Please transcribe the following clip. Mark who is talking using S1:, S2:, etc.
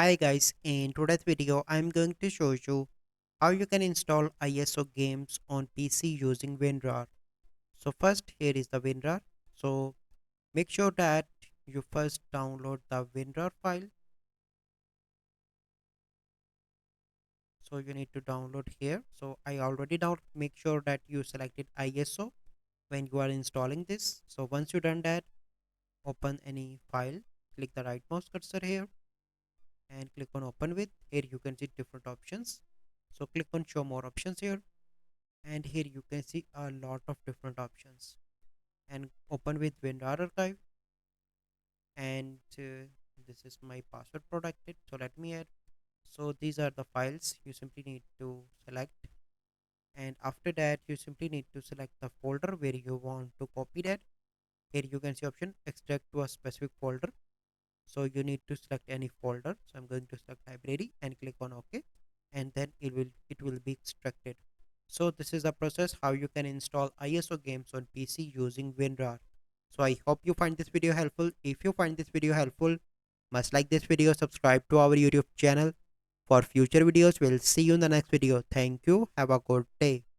S1: Hi guys, in today's video I'm going to show you how you can install ISO games on PC using Winrar. So first here is the Winrar. So make sure that you first download the Winrar file. So you need to download here. So I already downloaded. Make sure that you selected ISO when you are installing this. So once you done that, open any file, click the right mouse cursor here and click on open with. Here you can see different options. So click on show more options here, and here you can see a lot of different options, and open with Winrar archive. And this is my password protected, so let me add. So these are the files you simply need to select, and after that you simply need to select the folder where you want to copy that. Here you can see option extract to a specific folder, so you need to select any folder. So I'm going to select library and click on OK, and then it will be extracted. So this is the process how you can install ISO games on PC using WinRAR. So I hope you find this video helpful. If you find this video helpful, must like this video, subscribe to our YouTube channel for future videos. We'll see you in the next video. Thank you. Have a good day.